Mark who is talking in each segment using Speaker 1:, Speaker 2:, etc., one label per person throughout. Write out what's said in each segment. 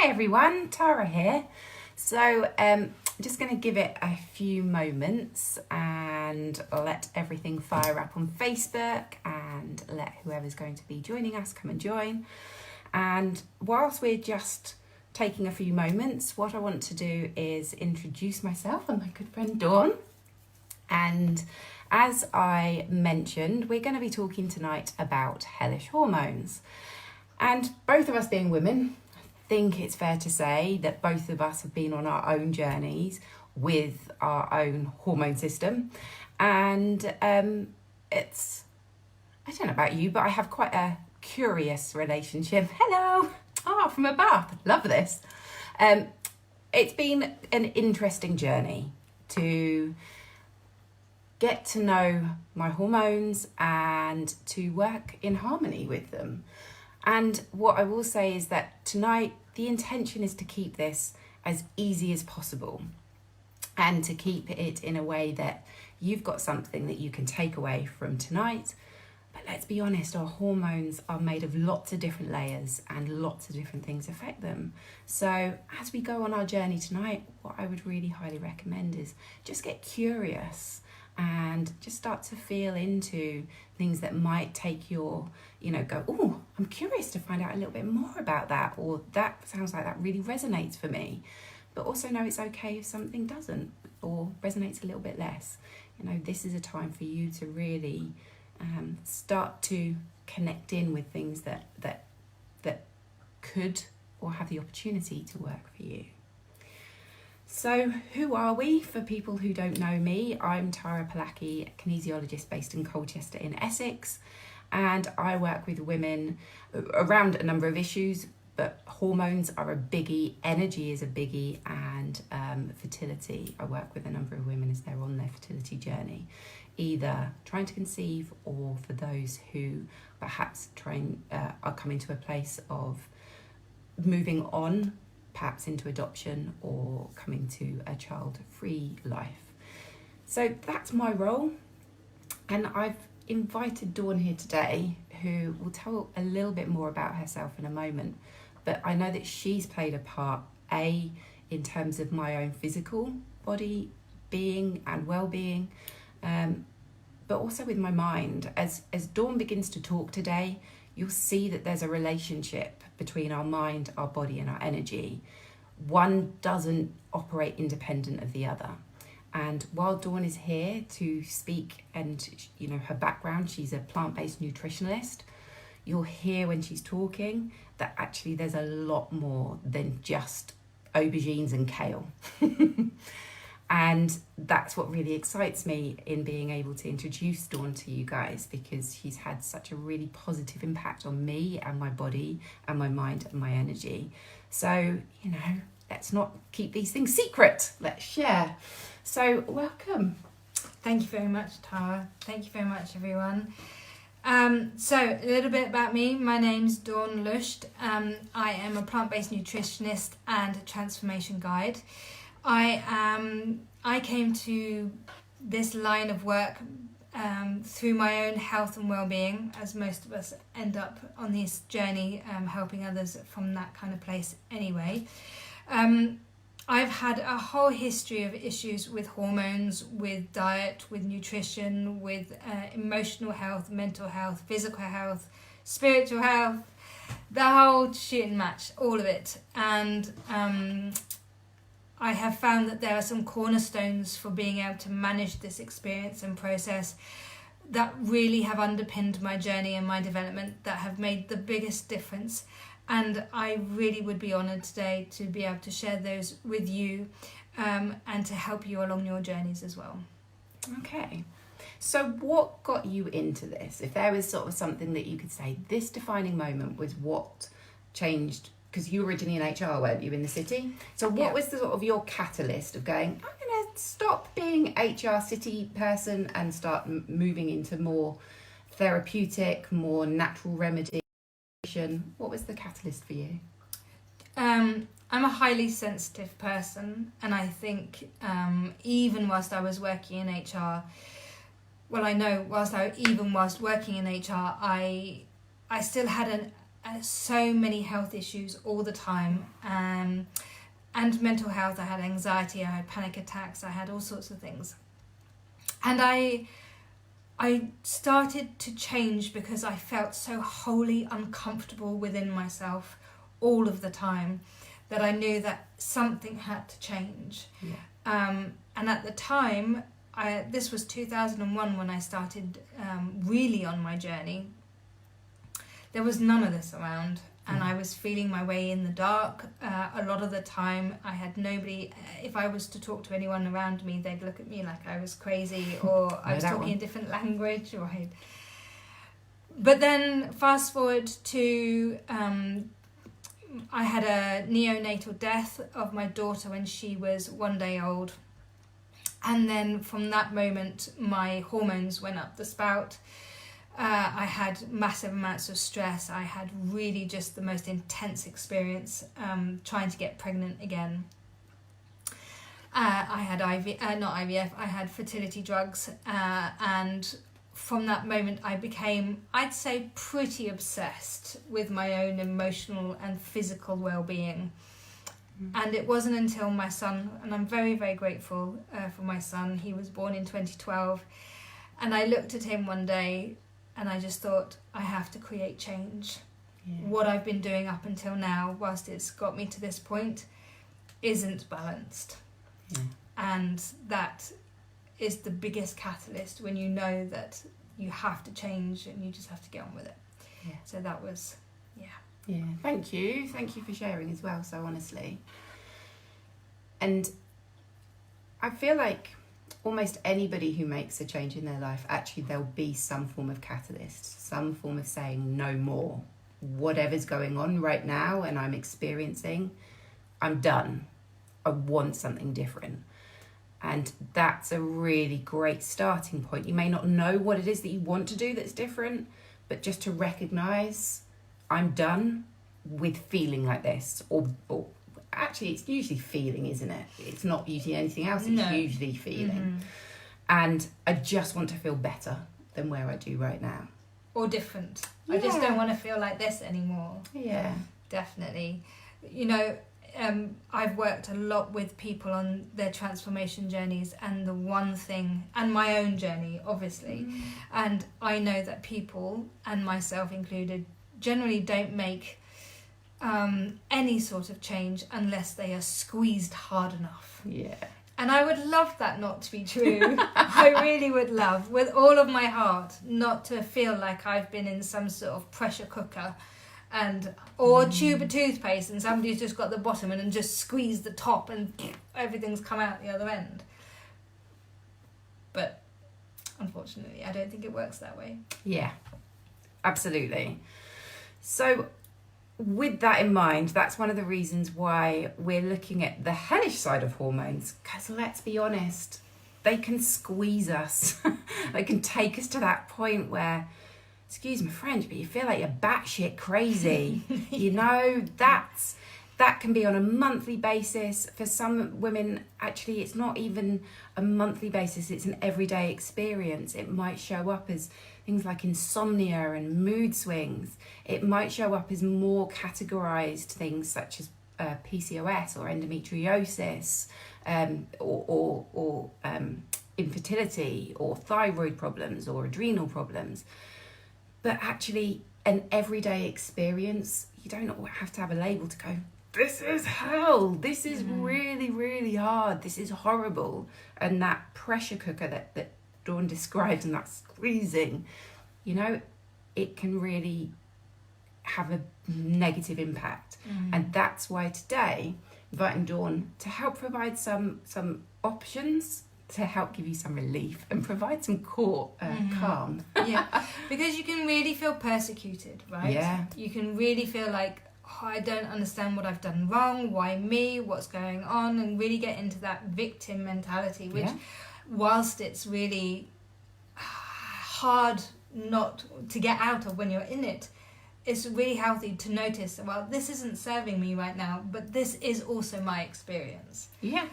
Speaker 1: Hi everyone, Tara here. So just going to give it a few moments and let everything fire up on Facebook and let whoever's going to be joining us come and join. And whilst we're just taking a few moments, what I want to do is introduce myself and my good friend Dawn. And as I mentioned, we're going to be talking tonight about hellish hormones. And both of us being women, I think it's fair to say that both of us have been on our own journeys with our own hormone system. And it's, I don't know about you, but I have quite a curious relationship. Hello! From above. Love this. It's been an interesting journey to get to know my hormones and to work in harmony with them. And what I will say is that tonight, the intention is to keep this as easy as possible and to keep it in a way that you've got something that you can take away from tonight. But let's be honest, our hormones are made of lots of different layers and lots of different things affect them. So as we go on our journey tonight, what I would really highly recommend is just get curious and just start to feel into things that might take your, go, oh, I'm curious to find out a little bit more about that, or that sounds like that really resonates for me. But also know it's okay if something doesn't or resonates a little bit less. This is a time for you to really start to connect in with things that could or have the opportunity to work for you. So who are we? For people who don't know me, I'm Tara Palaki, a kinesiologist based in Colchester in Essex, and I work with women around a number of issues, but hormones are a biggie, energy is a biggie, and fertility. I work with a number of women as they're on their fertility journey, either trying to conceive or for those who perhaps are coming to a place of moving on, perhaps into adoption or coming to a child-free life. So that's my role. And I've invited Dawn here today, who will tell a little bit more about herself in a moment. But I know that she's played a part, in terms of my own physical body being and well-being, but also with my mind. As Dawn begins to talk today, you'll see that there's a relationship between our mind, our body, and our energy. One doesn't operate independent of the other. And while Dawn is here to speak and, her background, she's a plant-based nutritionalist, you'll hear when she's talking that actually there's a lot more than just aubergines and kale. And that's what really excites me in being able to introduce Dawn to you guys, because she's had such a really positive impact on me and my body and my mind and my energy. So, let's not keep these things secret. Let's share. So, welcome.
Speaker 2: Thank you very much, Tara. Thank you very much, everyone. So, a little bit about me. My name's Dawn Lusht. I am a plant-based nutritionist and a transformation guide. I came to this line of work through my own health and well-being, as most of us end up on this journey helping others from that kind of place anyway. I've had a whole history of issues with hormones, with diet, with nutrition, with emotional health, mental health, physical health, spiritual health, the whole shooting match, all of it. And I have found that there are some cornerstones for being able to manage this experience and process that really have underpinned my journey and my development, that have made the biggest difference. And I really would be honoured today to be able to share those with you and to help you along your journeys as well.
Speaker 1: Okay. So what got you into this? If there was sort of something that you could say, this defining moment was what changed, because you were originally in HR, weren't you, in the city? So what was the sort of your catalyst of going, I'm going to stop being HR city person and start moving into more therapeutic, more natural remedy? What was the catalyst for you?
Speaker 2: I'm a highly sensitive person, and I think even whilst I was working in HR, whilst working in HR, I still had so many health issues all the time, and mental health. I had anxiety, I had panic attacks, I had all sorts of things. And I started to change because I felt so wholly uncomfortable within myself all of the time that I knew that something had to change.
Speaker 1: Yeah.
Speaker 2: And at the time, this was 2001 when I started really on my journey. There was none of this around, and I was feeling my way in the dark a lot of the time. I had nobody. If I was to talk to anyone around me, they'd look at me like I was crazy, or I was talking a different language. But then fast forward to I had a neonatal death of my daughter when she was 1 day old. And then from that moment, my hormones went up the spout. I had massive amounts of stress. I had really just the most intense experience trying to get pregnant again. I had not IVF, I had fertility drugs. And from that moment, I became, I'd say, pretty obsessed with my own emotional and physical well-being. And it wasn't until my son, and I'm very, very grateful for my son. He was born in 2012. And I looked at him one day and I just thought, I have to create change. Yeah. What I've been doing up until now, whilst it's got me to this point, isn't balanced. Yeah. And that is the biggest catalyst when you know that you have to change and you just have to get on with it. Yeah. So that was,
Speaker 1: Yeah, thank you for sharing as well, so honestly. And I feel like almost anybody who makes a change in their life, actually there'll be some form of catalyst, some form of saying no more. Whatever's going on right now and I'm experiencing, I'm done. I want something different. And that's a really great starting point. You may not know what it is that you want to do that's different, but just to recognise, I'm done with feeling like this, or actually it's usually feeling, isn't it? It's not usually anything else, it's usually feeling. Mm-hmm. And I just want to feel better than where I do right now.
Speaker 2: Or different. Yeah. I just don't want to feel like this anymore.
Speaker 1: Yeah.
Speaker 2: Definitely. You know, I've worked a lot with people on their transformation journeys, and the one thing, and my own journey, obviously, and I know that people, and myself included, generally don't make any sort of change unless they are squeezed hard enough.
Speaker 1: Yeah.
Speaker 2: And I would love that not to be true. I really would love, with all of my heart, not to feel like I've been in some sort of pressure cooker or tube of toothpaste and somebody's just got the bottom and just squeezed the top and everything's come out the other end. But unfortunately, I don't think it works that way.
Speaker 1: Yeah, absolutely. So with that in mind, that's one of the reasons why we're looking at the hellish side of hormones, because let's be honest, they can squeeze us. They can take us to that point where, excuse my French, but you feel like you're batshit crazy. You know, that can be on a monthly basis. For some women, actually, it's not even a monthly basis, it's an everyday experience. It might show up as things like insomnia and mood swings. It might show up as more categorized things such as PCOS or endometriosis, or infertility, or thyroid problems, or adrenal problems. But actually, an everyday experience, you don't have to have a label to go, this is hell, this is really, really hard, this is horrible. And that pressure cooker that Dawn described, and that squeezing, you know, it can really have a negative impact. And that's why today, inviting Dawn to help provide some options to help give you some relief and provide some calm.
Speaker 2: Yeah, because you can really feel persecuted, right?
Speaker 1: Yeah.
Speaker 2: You can really feel like, oh, I don't understand what I've done wrong, why me, what's going on, and really get into that victim mentality, which, whilst it's really hard not to get out of when you're in it, it's really healthy to notice, well, this isn't serving me right now, but this is also my experience.
Speaker 1: Yeah.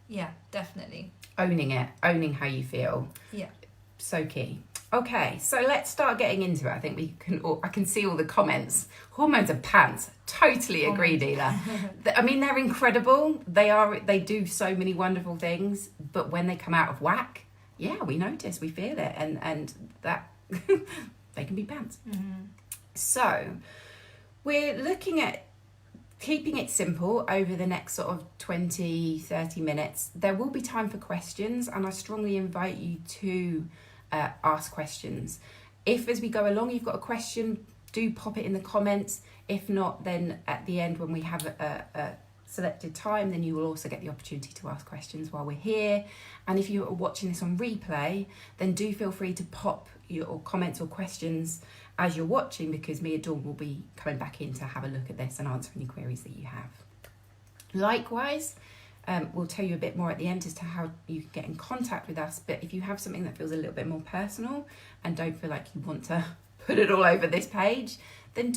Speaker 2: Yeah, definitely.
Speaker 1: Owning it, owning how you feel.
Speaker 2: Yeah.
Speaker 1: So key. Okay, so let's start getting into it. I think I can see all the comments. Hormones are pants. Totally agree, Deela. I mean, they're incredible. They do so many wonderful things, but when they come out of whack, yeah, we notice, we feel it, and that they can be pants. Mm-hmm. So we're looking at keeping it simple over the next sort of 20, 30 minutes. There will be time for questions, and I strongly invite you to ask questions. If as we go along you've got a question, do pop it in the comments. If not, then at the end when we have a selected time, then you will also get the opportunity to ask questions while we're here. And if you're watching this on replay, then do feel free to pop your comments or questions as you're watching, because me and Dawn will be coming back in to have a look at this and answer any queries that you have. Likewise, we'll tell you a bit more at the end as to how you can get in contact with us. But if you have something that feels a little bit more personal and don't feel like you want to put it all over this page, then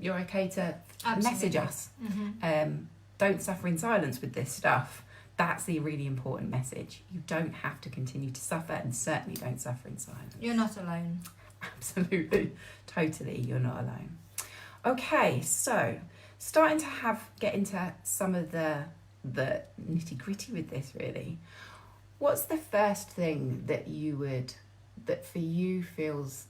Speaker 1: you're okay to message us. Mm-hmm. Don't suffer in silence with this stuff. That's the really important message. You don't have to continue to suffer, and certainly don't suffer in silence.
Speaker 2: You're not alone.
Speaker 1: Absolutely, totally, you're not alone. Okay, so starting to get into some of the nitty-gritty with this, really. What's the first thing that for you feels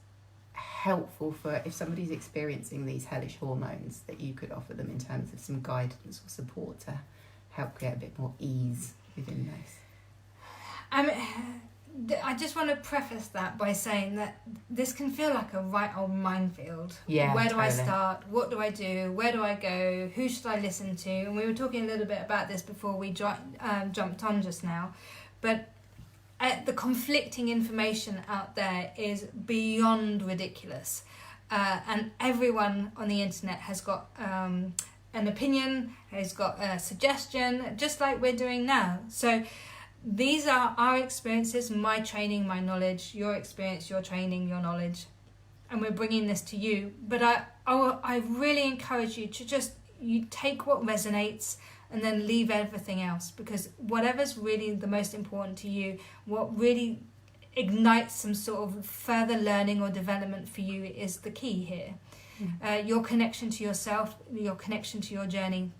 Speaker 1: helpful for if somebody's experiencing these hellish hormones, that you could offer them in terms of some guidance or support to help create a bit more ease within this?
Speaker 2: I just want to preface that by saying that this can feel like a right old minefield.
Speaker 1: Yeah,
Speaker 2: where do
Speaker 1: totally.
Speaker 2: I start? What do I do? Where do I go? Who should I listen to? And we were talking a little bit about this before we jumped on just now. But the conflicting information out there is beyond ridiculous. And everyone on the internet has got an opinion, has got a suggestion, just like we're doing now. So these are our experiences, my training, my knowledge, your experience, your training, your knowledge, and we're bringing this to you. But I really encourage you to you take what resonates and then leave everything else, because whatever's really the most important to you, what really ignites some sort of further learning or development for you, is the key here. Your connection to yourself, your connection to your journey,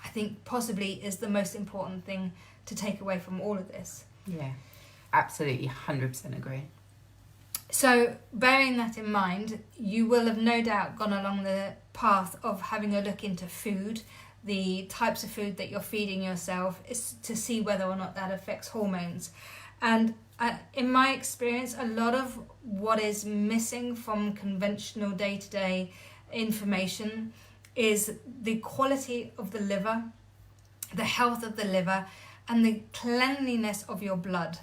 Speaker 2: I think possibly is the most important thing to take away from all of this. Yeah, absolutely, 100% agree. So bearing that in mind, you will have no doubt gone along the path of having a look into food, the types of food that you're feeding yourself, is to see whether or not that affects hormones. And in my experience, a lot of what is missing from conventional day-to-day information is the quality of the liver, the health of the liver, and the cleanliness of your blood.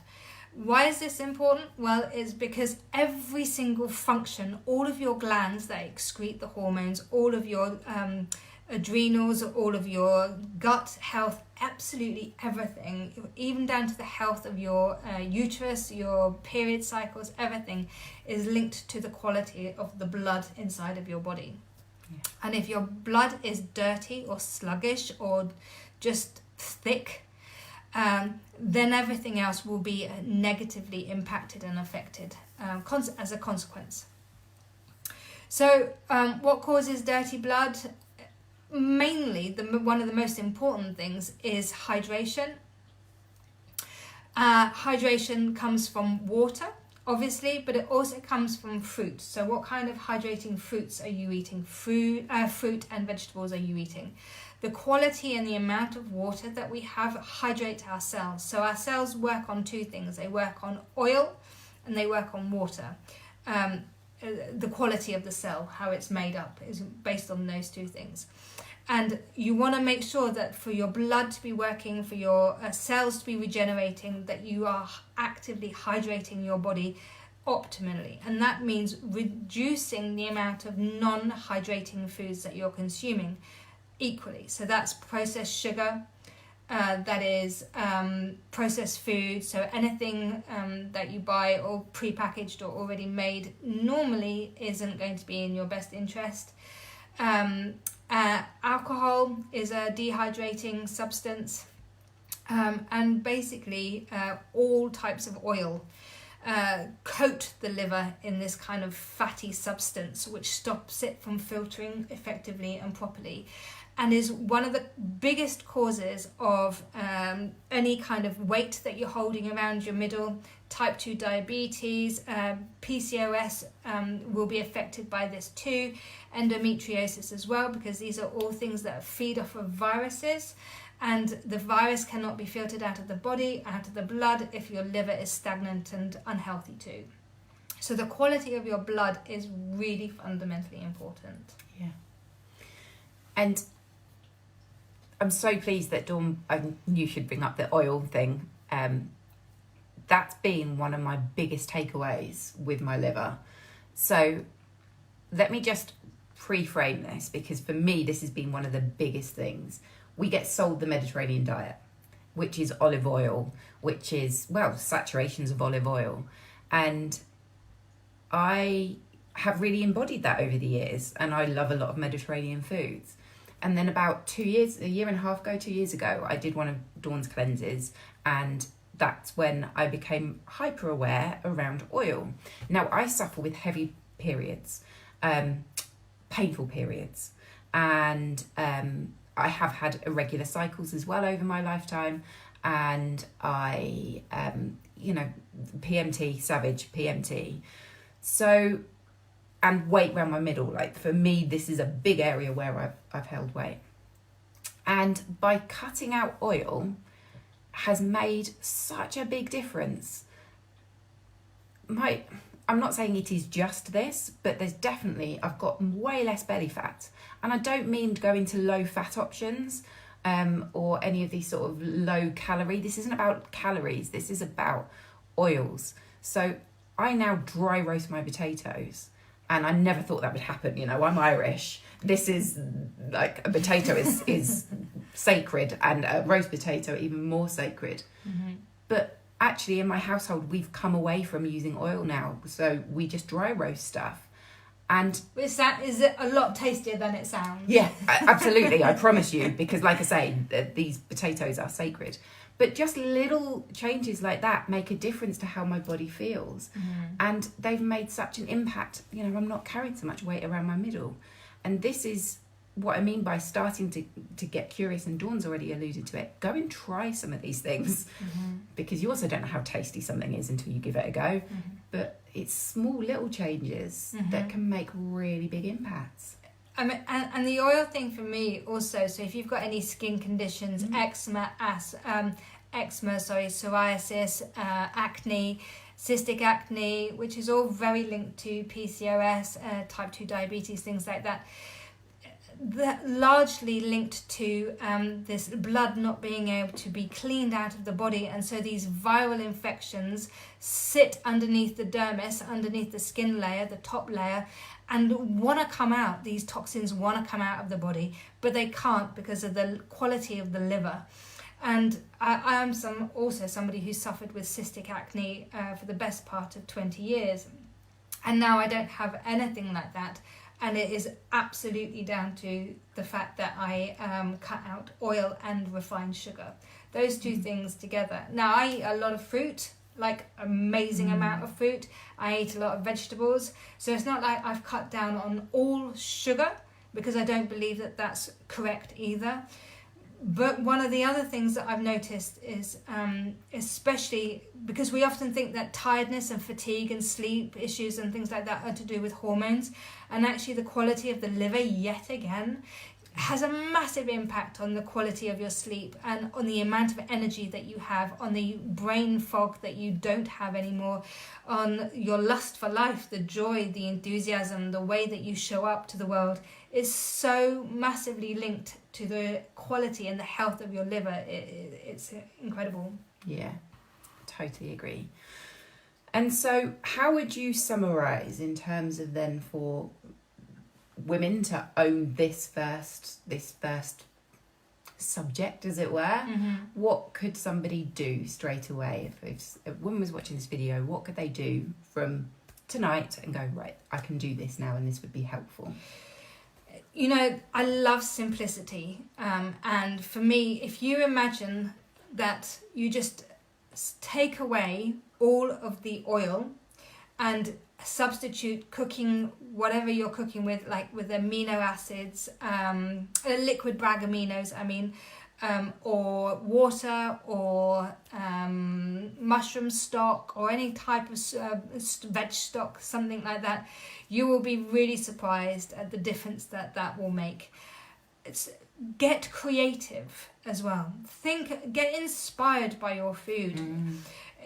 Speaker 2: Why is this important? Well, it's because every single function, all of your glands that excrete the hormones, all of your adrenals, all of your gut health, absolutely everything, even down to the health of your uterus, your period cycles, everything is linked to the quality of the blood inside of your body. Yeah. And if your blood is dirty or sluggish or just thick, then everything else will be negatively impacted and affected as a consequence. So what causes dirty blood? Mainly, one of the most important things is hydration. Hydration comes from water, obviously, but it also comes from fruit. So what kind of hydrating fruits are you eating? Fruit and vegetables are you eating? The quality and the amount of water that we have hydrate our cells. So our cells work on two things. They work on oil and they work on water. The quality of the cell, how it's made up, is based on those two things. And you want to make sure that for your blood to be working, for your cells to be regenerating, that you are actively hydrating your body optimally. And that means reducing the amount of non-hydrating foods that you're consuming equally. So that's processed sugar, that is processed food. So anything that you buy or prepackaged or already made normally isn't going to be in your best interest. Alcohol is a dehydrating substance, and basically all types of oil. coat the liver in this kind of fatty substance which stops it from filtering effectively and properly, and is one of the biggest causes of any kind of weight that you're holding around your middle. Type 2 diabetes, PCOS will be affected by this too, endometriosis as well, because these are all things that feed off of viruses, and the virus cannot be filtered out of the body, out of the blood, if your liver is stagnant and unhealthy too. So the quality of your blood is really fundamentally important.
Speaker 1: Yeah. And I'm so pleased that Dawn, you should bring up the oil thing. That's been one of my biggest takeaways with my liver. So let me just pre-frame this, because for me, this has been one of the biggest things. We get sold the Mediterranean diet, which is olive oil, which is, well, saturations of olive oil. And I have really embodied that over the years, and I love a lot of Mediterranean foods. And then about 2 years, a year and a half ago, 2 years ago, I did one of Dawn's cleanses, and that's when I became hyper aware around oil. Now, I suffer with heavy periods, painful periods, and I have had irregular cycles as well over my lifetime, and I, PMT, savage PMT. So, and weight around my middle, like for me, this is a big area where I've held weight. And by cutting out oil has made such a big difference. I'm not saying it is just this, but there's definitely, I've got way less belly fat. And I don't mean going to low fat options or any of these sort of low calorie. This isn't about calories. This is about oils. So I now dry roast my potatoes, and I never thought that would happen. You know, I'm Irish. This is like, a potato is sacred, and a roast potato even more sacred. Mm-hmm. But actually in my household, we've come away from using oil now. So we just dry roast stuff. And
Speaker 2: is it a lot tastier than it sounds?
Speaker 1: Yeah, absolutely. I promise you, because like I say, these potatoes are sacred. But just little changes like that make a difference to how my body feels. Mm-hmm. And they've made such an impact. You know, I'm not carrying so much weight around my middle. And this is what I mean by starting to get curious, and Dawn's already alluded to it. Go and try some of these things, mm-hmm. because you also don't know how tasty something is until you give it a go. Mm-hmm. But it's small little changes, mm-hmm. that can make really big impacts.
Speaker 2: I mean, and the oil thing for me also, so if you've got any skin conditions, mm-hmm. psoriasis, acne, cystic acne, which is all very linked to PCOS, type 2 diabetes, things like that, largely linked to this blood not being able to be cleaned out of the body, and so these viral infections sit underneath the dermis, underneath the skin layer, the top layer, and want to come out. These toxins want to come out of the body, but they can't because of the quality of the liver. And I am also somebody who suffered with cystic acne for the best part of 20 years, and now I don't have anything like that. And it is absolutely down to the fact that I cut out oil and refined sugar. Those two things together. Now, I eat a lot of fruit, like amazing amount of fruit. I eat a lot of vegetables. So it's not like I've cut down on all sugar, because I don't believe that that's correct either. But one of the other things that I've noticed is, especially because we often think that tiredness and fatigue and sleep issues and things like that are to do with hormones, and actually the quality of the liver, yet again, has a massive impact on the quality of your sleep and on the amount of energy that you have, on the brain fog that you don't have anymore, on your lust for life, the joy, the enthusiasm, the way that you show up to the world is so massively linked to the quality and the health of your liver. It's incredible.
Speaker 1: Yeah, totally agree. And so how would you summarise in terms of then for women to own this first subject, as it were? Mm-hmm. What could somebody do straight away? If a woman was watching this video, what could they do from tonight and go, right, I can do this now and this would be helpful?
Speaker 2: You know, I love simplicity. And for me, if you imagine that you just take away all of the oil and substitute cooking whatever you're cooking with, like with amino acids, liquid brag aminos, or water, or mushroom stock, or any type of veg stock, something like that. You will be really surprised at the difference that will make. Get creative as well. Get inspired by your food.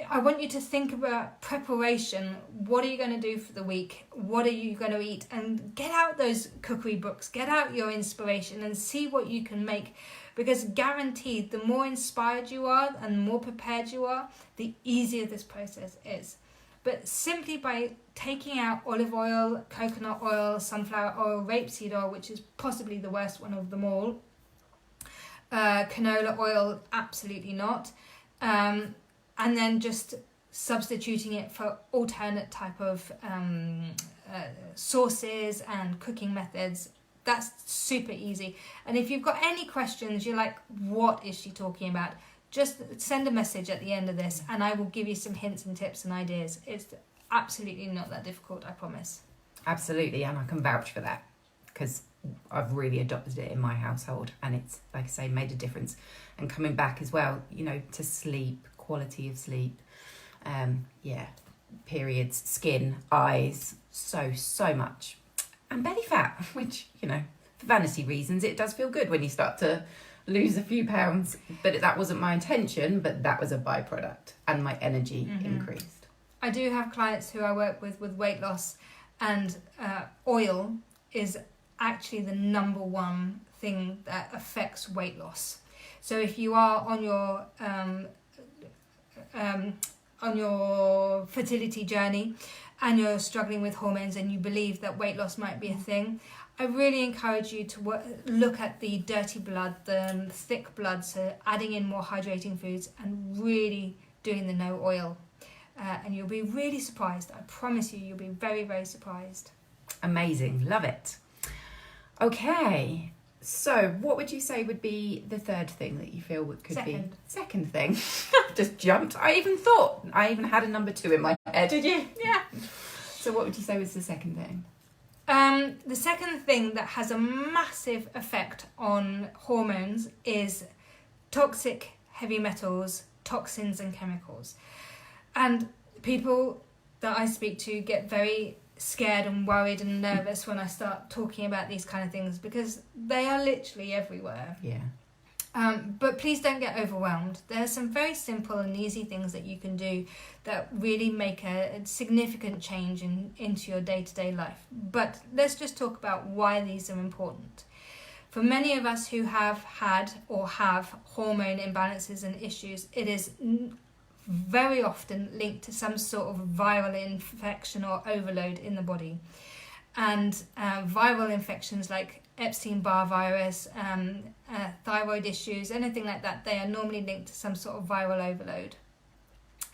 Speaker 2: I want you to think about preparation. What are you going to do for the week? What are you going to eat? And get out those cookery books, get out your inspiration and see what you can make. Because guaranteed, the more inspired you are and the more prepared you are, the easier this process is. But simply by taking out olive oil, coconut oil, sunflower oil, rapeseed oil, which is possibly the worst one of them all, canola oil, absolutely not, and then just substituting it for alternate type of sauces and cooking methods. That's super easy. And if you've got any questions, you're like, what is she talking about? Just send a message at the end of this and I will give you some hints and tips and ideas. It's absolutely not that difficult, I promise.
Speaker 1: Absolutely, and I can vouch for that because I've really adopted it in my household and it's, like I say, made a difference. And coming back as well, to sleep, quality of sleep, periods, skin, eyes, so much. And belly fat, which, for vanity reasons, it does feel good when you start to lose a few pounds. But that wasn't my intention, but that was a byproduct and my energy increased.
Speaker 2: I do have clients who I work with weight loss, and oil is actually the number one thing that affects weight loss. So if you are on your fertility journey and you're struggling with hormones and you believe that weight loss might be a thing, I really encourage you to look at the dirty blood, the thick blood, so adding in more hydrating foods and really doing the no oil. And you'll be really surprised. I promise you, you'll be very, very surprised.
Speaker 1: Amazing. Love it. Okay. So what would you say would be the third thing that you feel could be? Second thing. Just jumped. I even had a number 2 in my head.
Speaker 2: Did you? Yeah.
Speaker 1: So what would you say was the second thing?
Speaker 2: The second thing that has a massive effect on hormones is toxic heavy metals, toxins and chemicals. And people that I speak to get very scared and worried and nervous when I start talking about these kind of things because they are literally everywhere.
Speaker 1: Yeah.
Speaker 2: But please don't get overwhelmed. There are some very simple and easy things that you can do that really make a significant change into your day-to-day life. But let's just talk about why these are important. For many of us who have had or have hormone imbalances and issues, it is very often linked to some sort of viral infection or overload in the body. And viral infections like Epstein-Barr virus, thyroid issues, anything like that, they are normally linked to some sort of viral overload.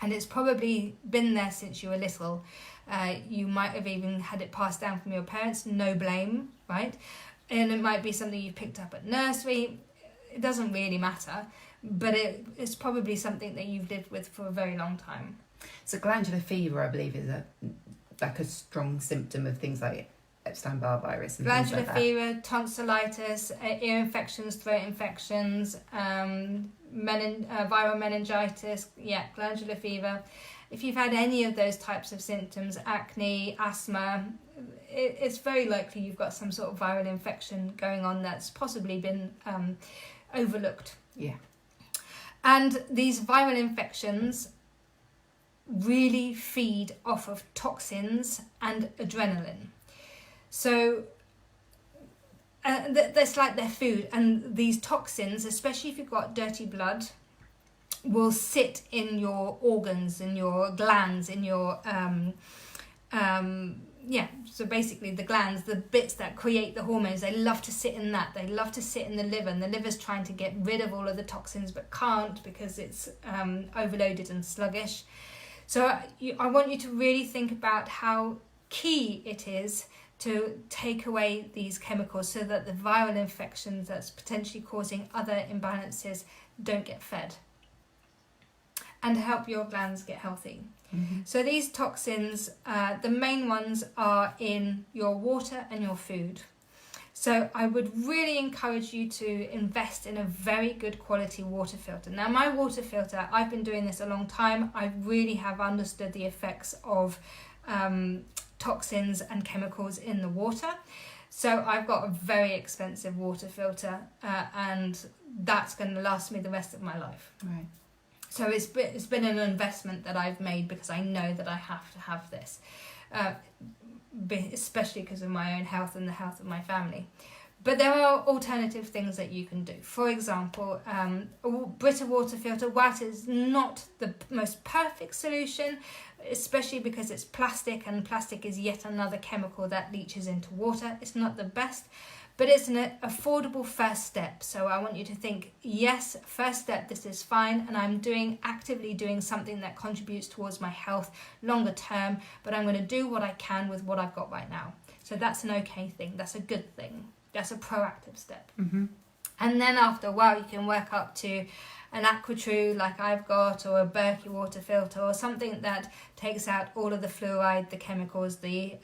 Speaker 2: And it's probably been there since you were little. You might have even had it passed down from your parents, no blame, right? And it might be something you picked up at nursery. It doesn't really matter. But it's probably something that you've lived with for a very long time.
Speaker 1: So glandular fever, I believe, is a strong symptom of things like Epstein-Barr virus and
Speaker 2: glandular
Speaker 1: things like
Speaker 2: fever, tonsillitis, ear infections, throat infections, viral meningitis, glandular fever. If you've had any of those types of symptoms, acne, asthma, it's very likely you've got some sort of viral infection going on that's possibly been overlooked.
Speaker 1: Yeah.
Speaker 2: And these viral infections really feed off of toxins and adrenaline. So that's like their food. And these toxins, especially if you've got dirty blood, will sit in your organs, in your glands, in your... so basically the glands, the bits that create the hormones, they love to sit in that. They love to sit in the liver, and the liver's trying to get rid of all of the toxins but can't because it's overloaded and sluggish. So I want you to really think about how key it is to take away these chemicals so that the viral infections that's potentially causing other imbalances don't get fed, and help your glands get healthy. So these toxins, the main ones are in your water and your food. So I would really encourage you to invest in a very good quality water filter. Now my water filter, I've been doing this a long time. I really have understood the effects of toxins and chemicals in the water. So I've got a very expensive water filter and that's going to last me the rest of my life.
Speaker 1: Right.
Speaker 2: So it's been an investment that I've made because I know that I have to have this. Especially because of my own health and the health of my family. But there are alternative things that you can do. For example, a Brita water filter, whilst it's not the most perfect solution, especially because it's plastic and plastic is yet another chemical that leaches into water, it's not the best, but it's an affordable first step. So I want you to think, yes, first step, this is fine, and I'm actively doing something that contributes towards my health longer term, but I'm going to do what I can with what I've got right now. So that's an okay thing. That's a good thing. That's a proactive step.
Speaker 1: Mm-hmm.
Speaker 2: And then after a while, you can work up to an AquaTrue like I've got, or a Berkey water filter, or something that takes out all of the fluoride, the chemicals, the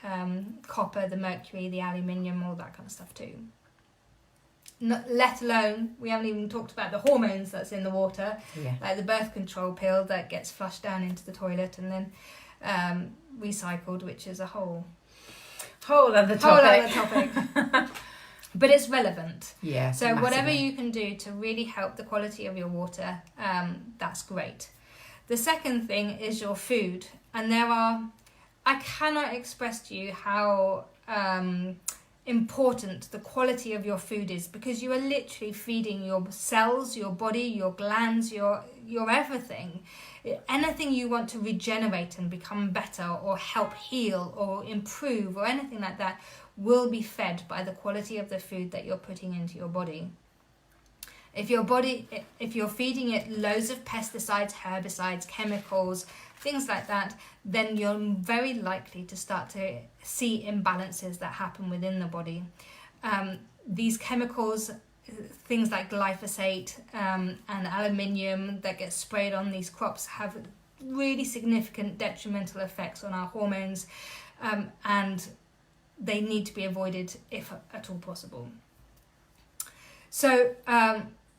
Speaker 2: copper, the mercury, the aluminium, all that kind of stuff too. Let alone, we haven't even talked about the hormones that's in the water, like the birth control pill that gets flushed down into the toilet and then recycled, which is a whole other topic. But it's relevant.
Speaker 1: Yeah.
Speaker 2: So
Speaker 1: massively.
Speaker 2: whatever you can do to really help the quality of your water, that's great. The second thing is your food. And I cannot express to you how important the quality of your food is, because you are literally feeding your cells, your body, your glands, your everything. Anything you want to regenerate and become better or help heal or improve or anything like that will be fed by the quality of the food that you're putting into your body. If you're feeding it loads of pesticides, herbicides, chemicals, things like that, then you're very likely to start to see imbalances that happen within the body. These chemicals, things like glyphosate and aluminium that get sprayed on these crops, have really significant detrimental effects on our hormones, and they need to be avoided if at all possible. So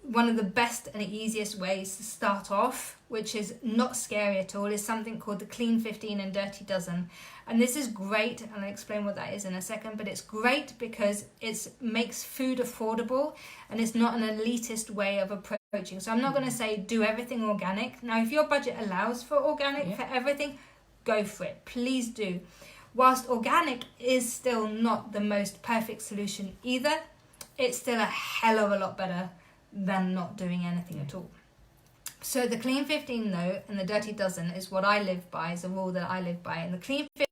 Speaker 2: one of the best and easiest ways to start off, which is not scary at all, is something called the Clean 15 and Dirty Dozen. And this is great, and I'll explain what that is in a second, but it's great because it makes food affordable and it's not an elitist way of approaching. So I'm not going to say do everything organic. Now, if your budget allows for organic for everything, go for it. Please do. Whilst organic is still not the most perfect solution either, it's still a hell of a lot better than not doing anything at all. So the Clean 15 though, and the Dirty Dozen is what I live by, is a rule that I live by. And the Clean 15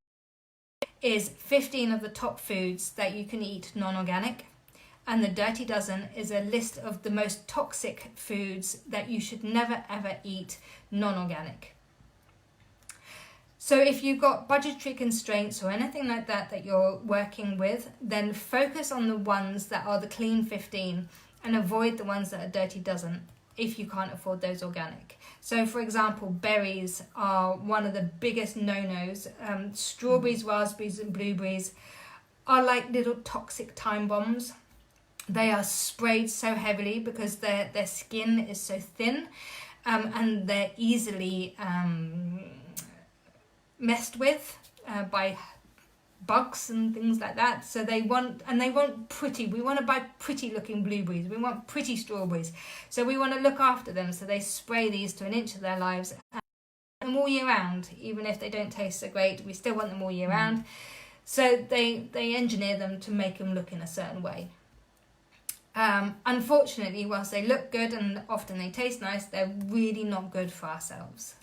Speaker 2: is 15 of the top foods that you can eat non-organic. And the Dirty Dozen is a list of the most toxic foods that you should never ever eat non-organic. So if you've got budgetary constraints or anything like that you're working with, then focus on the ones that are the Clean 15 and avoid the ones that are Dirty Dozen if you can't afford those organic. So for example, berries are one of the biggest no-nos. Strawberries, raspberries and blueberries are like little toxic time bombs. They are sprayed so heavily because their skin is so thin, and they're easily messed with by bugs and things like that. So we want to buy pretty looking blueberries, we want pretty strawberries, so we want to look after them. So they spray these to an inch of their lives, and them all year round. Even if they don't taste so great, we still want them all year round. So they engineer them to make them look in a certain way. Unfortunately, whilst they look good and often they taste nice, they're really not good for ourselves.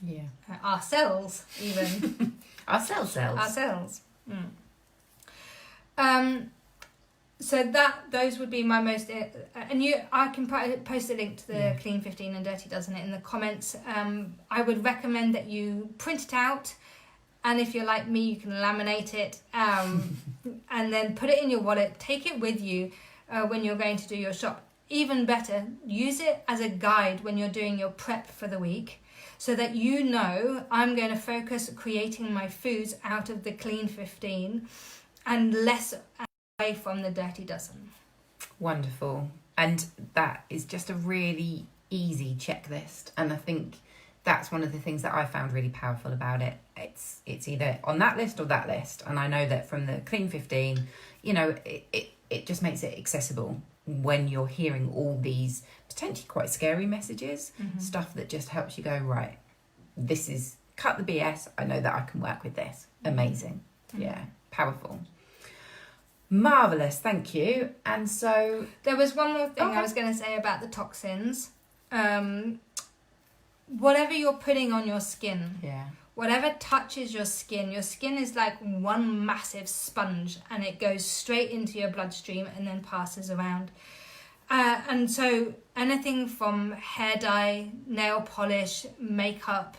Speaker 2: Our cells, even.
Speaker 1: Our cells.
Speaker 2: Our cells. So those would be my most, I can post a link to the Clean 15 and Dirty Dozen in the comments. I would recommend that you print it out, and if you're like me, you can laminate it, and then put it in your wallet. Take it with you when you're going to do your shop. Even better, use it as a guide when you're doing your prep for the week. so that you know I'm going to focus creating my foods out of the clean 15 and less away from the dirty dozen.
Speaker 1: Wonderful. And that is just a really easy checklist. And I think that's one of the things that I found really powerful about it. It's either on that list or that list. And I know that from the clean 15, you know, it just makes it accessible when you're hearing all these potentially quite scary messages, stuff that just helps you go, right, this is, cut the BS. I know that I can work with this. Amazing. Yeah, powerful. Marvellous, thank you. And so...
Speaker 2: There was one more thing I was going to say about the toxins. Whatever you're putting on your skin, whatever touches your skin is like one massive sponge, and it goes straight into your bloodstream and then passes around. And so anything from hair dye, nail polish, makeup,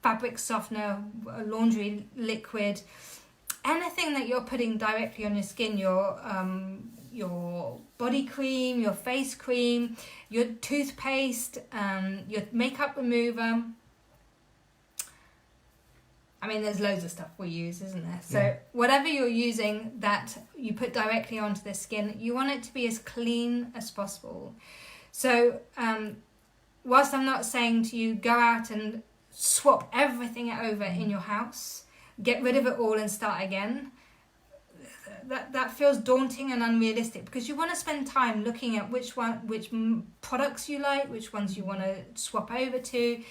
Speaker 2: fabric softener, laundry liquid, anything that you're putting directly on your skin, your body cream, your face cream, your toothpaste, your makeup remover. I mean, there's loads of stuff we use, isn't there? So whatever you're using that you put directly onto the skin, you want it to be as clean as possible. So whilst I'm not saying to you, go out and swap everything over in your house, get rid of it all and start again, that feels daunting and unrealistic, because you want to spend time looking at which products you like, which ones you want to swap over to,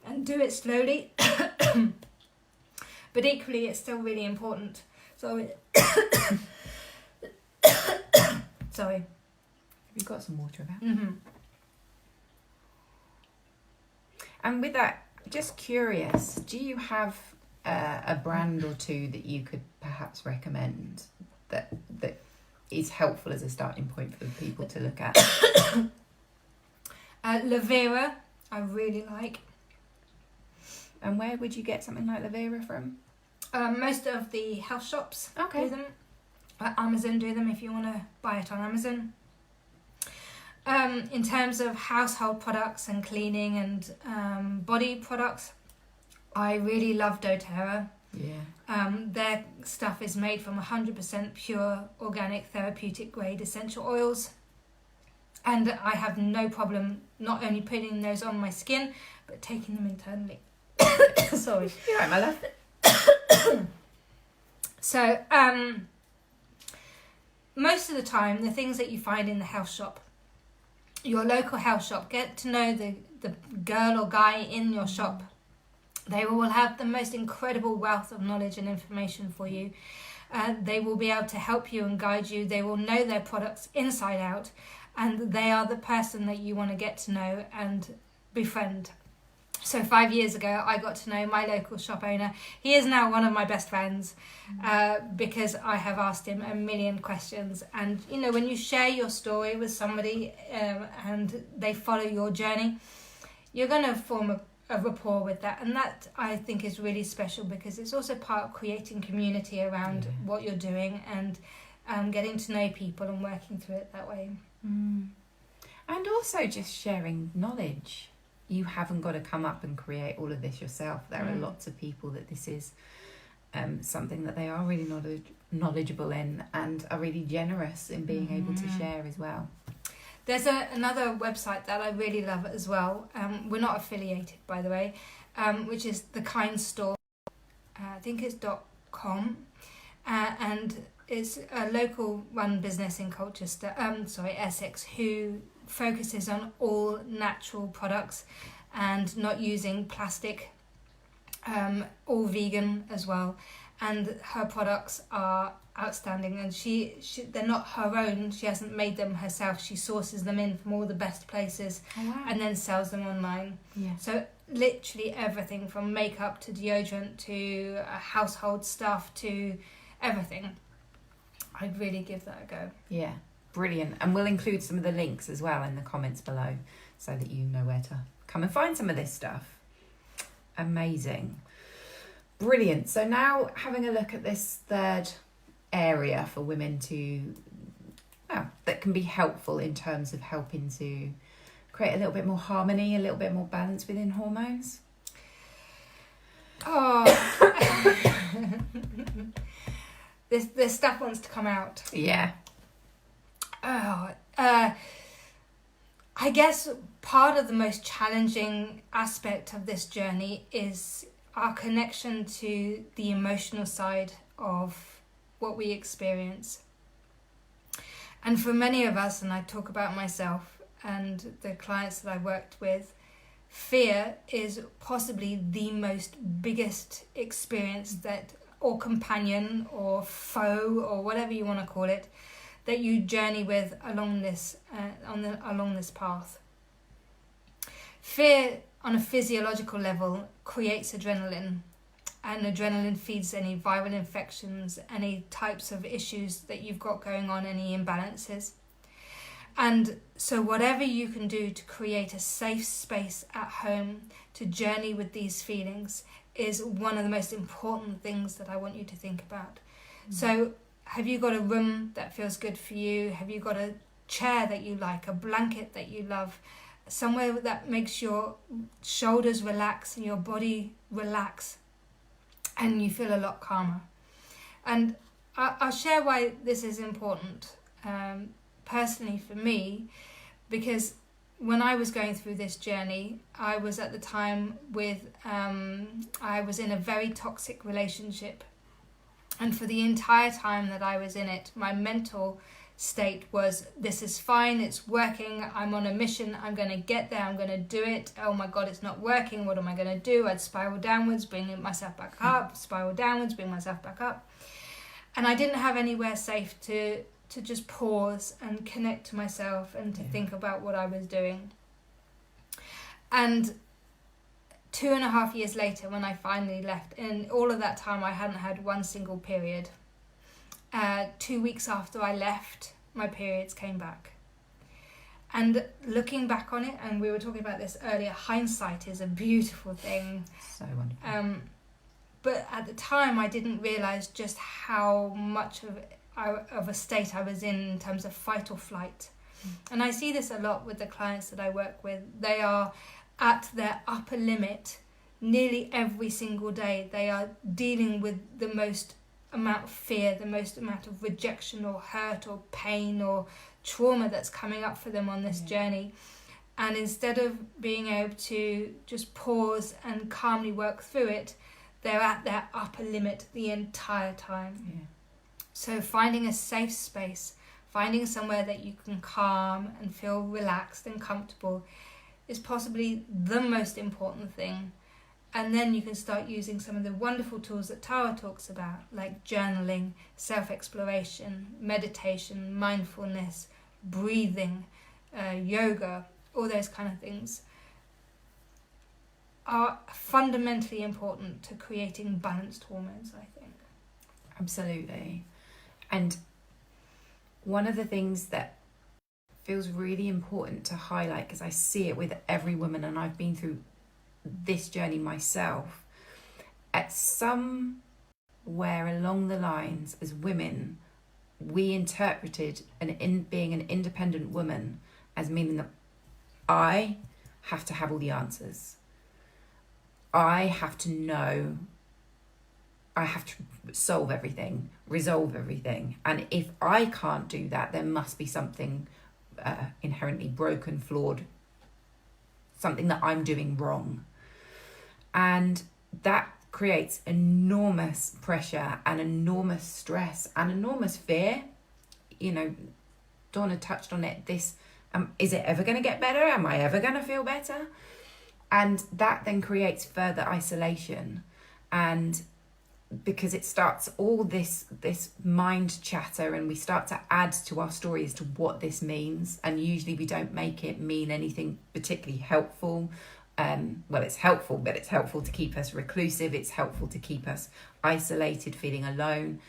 Speaker 2: and do it slowly. But equally, it's still really important. Sorry. Sorry.
Speaker 1: You've got some water about.
Speaker 2: Mm-hmm.
Speaker 1: And with that, just curious, do you have a brand or two that you could perhaps recommend that is helpful as a starting point for people to look at?
Speaker 2: Lavera, I really like.
Speaker 1: And where would you get something like Lavera from?
Speaker 2: Most of the health shops
Speaker 1: do
Speaker 2: them. Amazon do them if you want to buy it on Amazon. In terms of household products and cleaning and body products, I really love doTERRA.
Speaker 1: Yeah.
Speaker 2: Their stuff is made from 100% pure organic therapeutic grade essential oils. And I have no problem not only putting those on my skin, but taking them internally. Sorry.
Speaker 1: You're right, my love.
Speaker 2: So, most of the time, the things that you find in the health shop, your local health shop, get to know the girl or guy in your shop. They will have the most incredible wealth of knowledge and information for you. They will be able to help you and guide you. They will know their products inside out, and they are the person that you want to get to know and befriend. So 5 years ago, I got to know my local shop owner. He is now one of my best friends because I have asked him a million questions. And, you know, when you share your story with somebody and they follow your journey, you're going to form a rapport with that. And that, I think, is really special because it's also part of creating community around what you're doing and getting to know people and working through it that way.
Speaker 1: And also just sharing knowledge. You haven't got to come up and create all of this yourself. There are lots of people that this is something that they are really knowledgeable in and are really generous in being able to share as well.
Speaker 2: There's another website that I really love as well. We're not affiliated, by the way, which is The Kind Store. I think it's .com. And it's a local run business in Colchester, Essex, who focuses on all natural products and not using plastic, all vegan as well. And her products are outstanding, and she they're not her own. She hasn't made them herself. She sources them in from all the best places and then sells them online. So literally everything from makeup to deodorant to household stuff to everything. I'd really give that a go.
Speaker 1: Yeah, brilliant. And we'll include some of the links as well in the comments below so that you know where to come and find some of this stuff. Amazing. Brilliant. So now having a look at this third area for women that can be helpful in terms of helping to create a little bit more harmony, a little bit more balance within hormones?
Speaker 2: Oh, this stuff wants to come out.
Speaker 1: Yeah.
Speaker 2: Oh, I guess part of the most challenging aspect of this journey is our connection to the emotional side of what we experience. And for many of us, and I talk about myself and the clients that I worked with, fear is possibly the most biggest experience that, or companion or foe or whatever you want to call it, that you journey with along this along this path. Fear on a physiological level creates adrenaline, and adrenaline feeds any viral infections, any types of issues that you've got going on, any imbalances. And so whatever you can do to create a safe space at home to journey with these feelings is one of the most important things that I want you to think about. So have you got a room that feels good for you? Have you got a chair that you like, a blanket that you love, somewhere that makes your shoulders relax and your body relax and you feel a lot calmer? And I'll share why this is important personally for me, because when I was going through this journey, I was at the time I was in a very toxic relationship. And for the entire time that I was in it, my mental state was, this is fine, it's working, I'm on a mission, I'm going to get there, I'm going to do it. Oh my God, it's not working, what am I going to do? I'd spiral downwards, bring myself back up, spiral downwards, bring myself back up. And I didn't have anywhere safe to just pause and connect to myself and to think about what I was doing. And 2.5 years later, when I finally left, in all of that time I hadn't had one single period. 2 weeks after I left, my periods came back. And looking back on it, and we were talking about this earlier, hindsight is a beautiful thing.
Speaker 1: So wonderful.
Speaker 2: But at the time I didn't realise just how much of a state I was in terms of fight or flight. And I see this a lot with the clients that I work with. They are at their upper limit nearly every single day. They are dealing with the most amount of fear, the most amount of rejection or hurt or pain or trauma that's coming up for them on this journey. And instead of being able to just pause and calmly work through it, they're at their upper limit the entire time.
Speaker 1: Yeah.
Speaker 2: So finding a safe space, finding somewhere that you can calm and feel relaxed and comfortable is possibly the most important thing. And then you can start using some of the wonderful tools that Tara talks about, like journaling, self-exploration, meditation, mindfulness, breathing, yoga, all those kind of things are fundamentally important to creating balanced hormones, I think.
Speaker 1: Absolutely. And one of the things that feels really important to highlight, because I see it with every woman, and I've been through this journey myself, at somewhere along the lines as women, we interpreted being an independent woman as meaning that I have to have all the answers. I have to know, I have to solve everything, resolve everything. And if I can't do that, there must be something inherently broken, flawed, something that I'm doing wrong. And that creates enormous pressure and enormous stress and enormous fear. You know, Donna touched on it. This, is it ever going to get better? Am I ever going to feel better? And that then creates further isolation. And because it starts all this mind chatter, and we start to add to our story as to what this means. And usually we don't make it mean anything particularly helpful. Well, it's helpful, but it's helpful to keep us reclusive. It's helpful to keep us isolated, feeling alone,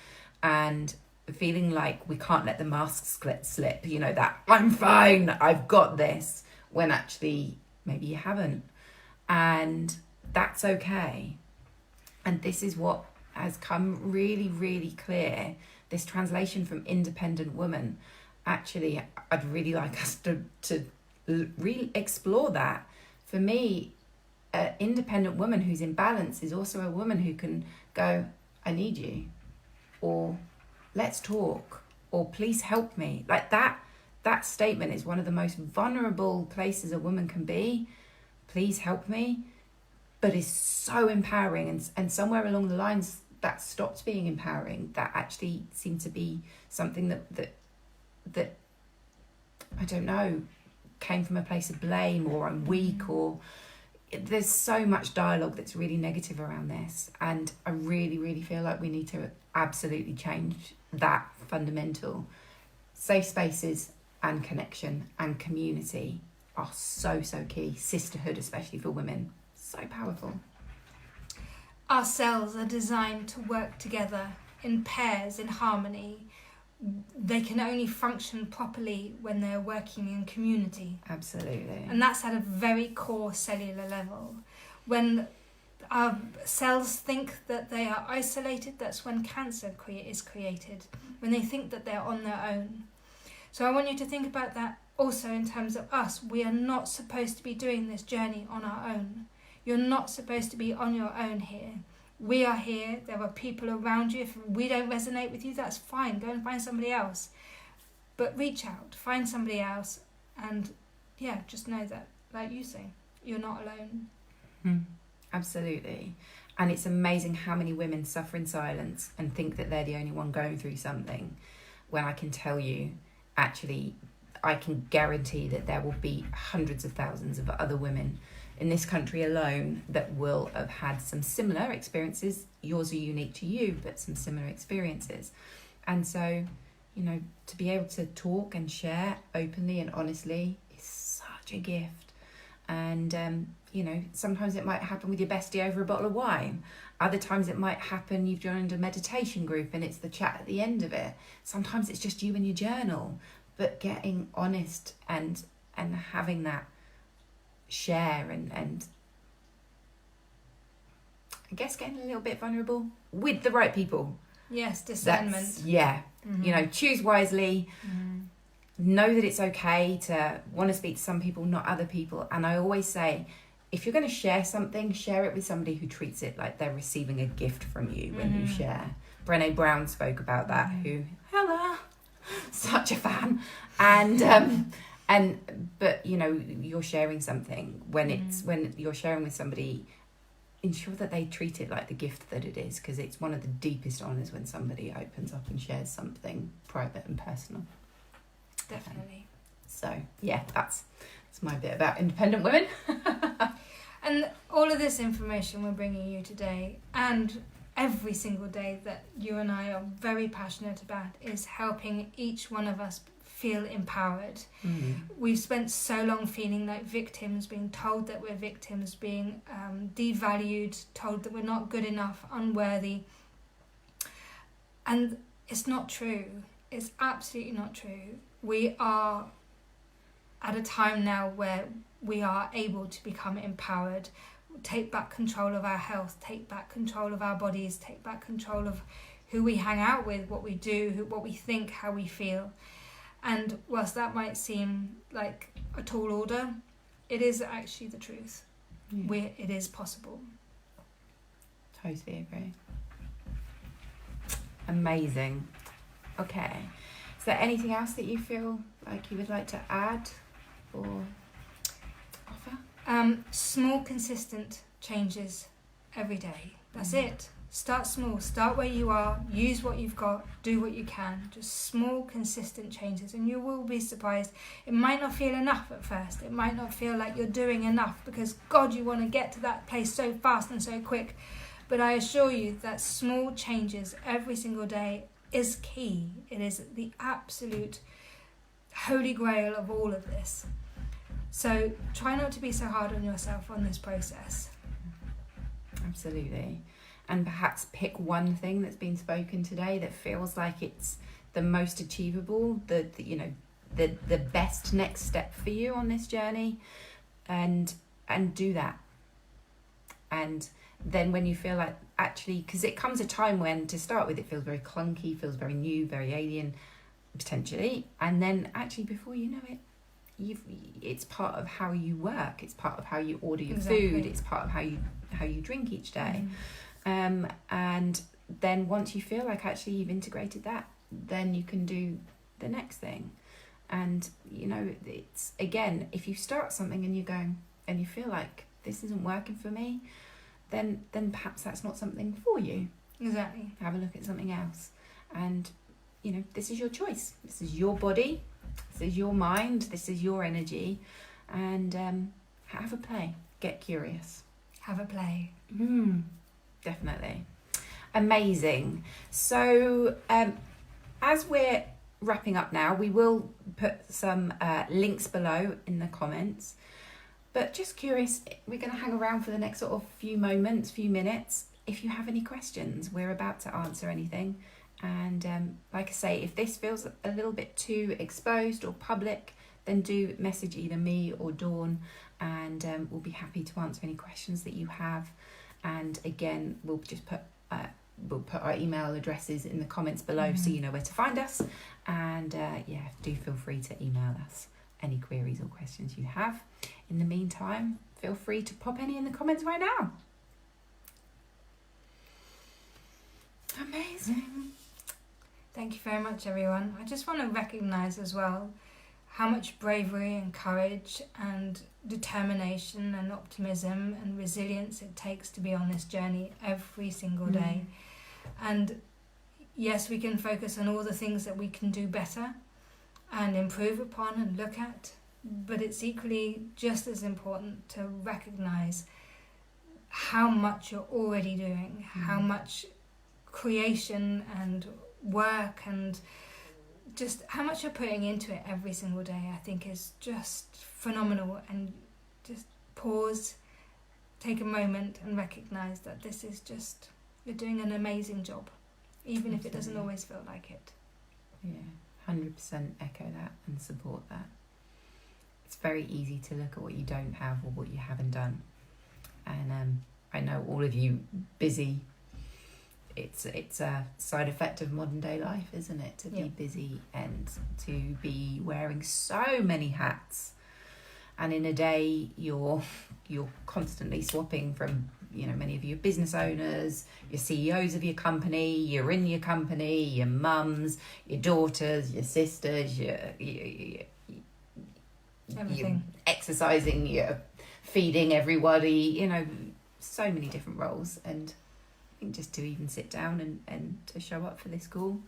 Speaker 1: and feeling like we can't let the mask slip, you know, that I'm fine, I've got this, when actually maybe you haven't. And that's okay. And this is what has come really, really clear, this translation from independent woman. Actually, I'd really like us to explore that. For me, an independent woman who's in balance is also a woman who can go, I need you, or let's talk, or please help me. Like that statement is one of the most vulnerable places a woman can be. Please help me. But is so empowering, and somewhere along the lines that stopped being empowering. That actually seemed to be something that I don't know, came from a place of blame, or I'm weak, or there's so much dialogue that's really negative around this, and I really, really feel like we need to absolutely change that fundamental. Safe spaces and connection and community are so key. Sisterhood, especially for women, so powerful.
Speaker 2: Our cells are designed to work together in pairs, in harmony. They can only function properly when they're working in community.
Speaker 1: Absolutely.
Speaker 2: And that's at a very core cellular level. When our cells think that they are isolated, that's when cancer is created. When they think that they're on their own. So I want you to think about that also in terms of us. We are not supposed to be doing this journey on our own. You're not supposed to be on your own here. We are here. There are people around you. If we don't resonate with you, that's fine. Go and find somebody else. But reach out, find somebody else, and just know that, like you say, you're not alone.
Speaker 1: Absolutely. And it's amazing how many women suffer in silence and think that they're the only one going through something, when I can tell you, actually, I can guarantee that there will be hundreds of thousands of other women in this country alone that will have had some similar experiences. Yours are unique to you, but some similar experiences. And so, to be able to talk and share openly and honestly is such a gift. And, sometimes it might happen with your bestie over a bottle of wine. Other times it might happen, you've joined a meditation group and it's the chat at the end of it. Sometimes it's just you and your journal. But getting honest and having that share and I guess getting a little bit vulnerable with the right people.
Speaker 2: Yes, discernment.
Speaker 1: Choose wisely. Know that it's okay to want to speak to some people, not other people. And I always say, if you're going to share something, share it with somebody who treats it like they're receiving a gift from you when you share. Brené Brown spoke about that, hello, such a fan. But you're sharing something when you're sharing with somebody, ensure that they treat it like the gift that it is, because it's one of the deepest honours when somebody opens up and shares something private and personal.
Speaker 2: Definitely.
Speaker 1: That's my bit about independent women.
Speaker 2: And all of this information we're bringing you today, and every single day that you and I are very passionate about, is helping each one of us feel empowered. We've spent so long feeling like victims, being told that we're victims, being devalued, told that we're not good enough, unworthy. And it's not true. It's absolutely not true. We are at a time now where we are able to become empowered, take back control of our health, take back control of our bodies, take back control of who we hang out with, what we do, what we think, how we feel. And whilst that might seem like a tall order, it is actually the truth. It is possible.
Speaker 1: Totally agree. Amazing. Okay. Is there anything else that you feel like you would like to add or offer?
Speaker 2: Small, consistent changes every day. That's it. Start small. Start where you are. Use what you've got. Do what you can. Just small, consistent changes, and you will be surprised. It might not feel enough at first. It might not feel like you're doing enough, because God, you want to get to that place so fast and so quick. But I assure you that small changes every single day is key. It is the absolute holy grail of all of this. So try not to be so hard on yourself on this process.
Speaker 1: Absolutely. And perhaps pick one thing that's been spoken today that feels like it's the most achievable, the best next step for you on this journey, and do that. And then when you feel like, actually, because it comes a time when, to start with, it feels very clunky, feels very new, very alien, potentially, and then actually before you know it, it's part of how you work, it's part of how you order your
Speaker 2: Exactly.
Speaker 1: food, it's part of how you drink each day. And then once you feel like actually you've integrated that, then you can do the next thing. And it's, again, if you start something and you're going and you feel like this isn't working for me, then perhaps that's not something for you.
Speaker 2: Exactly.
Speaker 1: Have a look at something else. And this is your choice, this is your body, this is your mind, this is your energy. And have a play, get curious,
Speaker 2: Have a play.
Speaker 1: Definitely. Amazing. So as we're wrapping up now, we will put some links below in the comments, but just curious, we're going to hang around for the next sort of few minutes. If you have any questions, we're about to answer anything. And like I say, if this feels a little bit too exposed or public, then do message either me or Dawn, and we'll be happy to answer any questions that you have. And again, we'll just put our email addresses in the comments below, so you know where to find us. And do feel free to email us any queries or questions you have. In the meantime, feel free to pop any in the comments right now. Amazing.
Speaker 2: Thank you very much, everyone. I just want to recognise as well how much bravery and courage and determination and optimism and resilience it takes to be on this journey every single day. And yes, we can focus on all the things that we can do better and improve upon and look at, but it's equally just as important to recognise how much you're already doing, how much creation and work and just how much you're putting into it every single day, I think is just phenomenal. And just pause, take a moment and recognise that this is just, you're doing an amazing job, even if it doesn't always feel like it.
Speaker 1: Yeah, 100% echo that and support that. It's very easy to look at what you don't have or what you haven't done. And I know all of you busy, it's a side effect of modern day life, isn't it? To be busy and to be wearing so many hats. And in a day, you're constantly swapping from, many of you business owners, your CEOs of your company, you're in your company, your mums, your daughters, your sisters, your
Speaker 2: Everything.
Speaker 1: You're exercising, you're feeding everybody, so many different roles. And I think just to even sit down and to show up for this call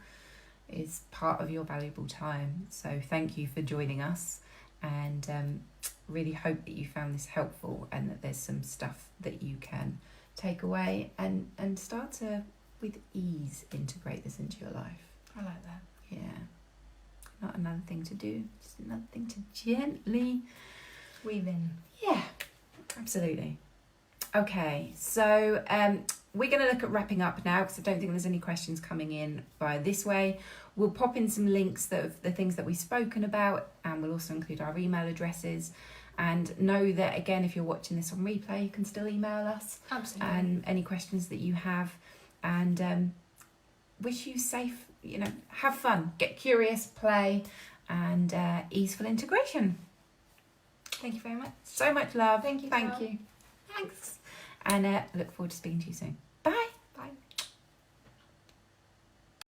Speaker 1: is part of your valuable time. So thank you for joining us, and really hope that you found this helpful and that there's some stuff that you can take away and start to, with ease, integrate this into your life.
Speaker 2: I like that.
Speaker 1: Yeah. Not another thing to do, just another thing to gently
Speaker 2: weave in.
Speaker 1: Yeah, absolutely. Okay, so we're going to look at wrapping up now, because I don't think there's any questions coming in via this way. We'll pop in some links of the things that we've spoken about, and we'll also include our email addresses. And know that, again, if you're watching this on replay, you can still email us.
Speaker 2: Absolutely.
Speaker 1: And any questions that you have. And wish you safe, have fun, get curious, play, and easeful integration.
Speaker 2: Thank you very much.
Speaker 1: So much love.
Speaker 2: Thank you.
Speaker 1: Thank you. Thanks. And look forward to speaking to you soon.